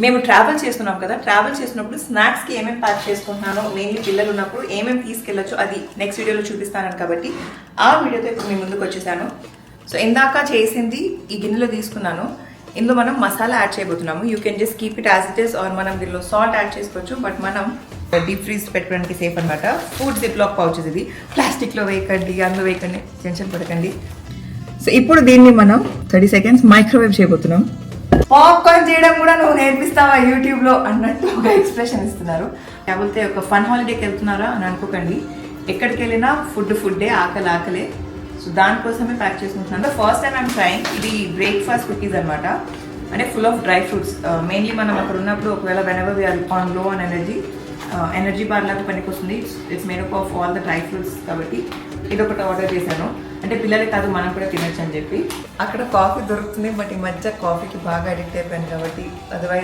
మేము ట్రావెల్ చేస్తున్నాం కదా, ట్రావెల్ చేసినప్పుడు స్నాక్స్కి ఏమేమి ప్యాక్ చేసుకుంటున్నానో, మెయిన్లీ పిల్లలు ఉన్నప్పుడు ఏమేమి తీసుకెళ్ళొచ్చు అది నెక్స్ట్ వీడియోలో చూపిస్తాను కాబట్టి ఆ వీడియోతో ఇప్పుడు మీ ముందుకు వచ్చేసాను. సో ఇందాక చేసింది ఈ గిన్నెలో తీసుకున్నాను. ఇందులో మనం మసాలా యాడ్ చేయబోతున్నాము. You can just keep it as it is, or మనం దీనిలో సాల్ట్ యాడ్ చేసుకోవచ్చు. బట్ మనం డీప్ ఫ్రీజ్ పెట్టుకోవడానికి సేఫ్ అనమాట. ఫుడ్ జిప్ లాక్ పౌచెస్ ఇది, ప్లాస్టిక్లో వేయకండి, అందులో వేయకండి, టెన్షన్ పడకండి. సో ఇప్పుడు దీన్ని మనం 30 seconds మైక్రోవేవ్ చేయబోతున్నాం. పాప్కార్న్ చేయడం కూడా నువ్వు నేర్పిస్తావా యూట్యూబ్లో అన్నట్టు ఒక ఎక్స్ప్రెషన్ ఇస్తున్నారు. కాకపోతే ఒక ఫన్ హాలిడేకి వెళ్తున్నారా అని అనుకోకండి. ఎక్కడికి వెళ్ళినా ఫుడ్డే, ఆకలే. సో దానికోసమే ప్యాక్ చేసుకుంటున్నాను. First time I'm trying. ఇది బ్రేక్ఫాస్ట్ కుకీస్ అనమాట, అంటే full of dry fruits. Mainly మనం అక్కడ ఉన్నప్పుడు ఒకవేళ వెనెవర్ వి ఆర్ ఆన్ లో ఆన్ ఎనర్జీ బార్ లాగా పనికి వస్తుంది. It's made up of all the dry fruits. కాబట్టి ఇది ఒకటి ఆర్డర్ చేశాను, అంటే పిల్లలే కాదు మనం కూడా తినచ్చు అని చెప్పి. అక్కడ కాఫీ దొరుకుతుంది, బట్ ఈ మధ్య కాఫీకి బాగా అడిక్ట్ అయిపోయాను కాబట్టి అదర్వైజ్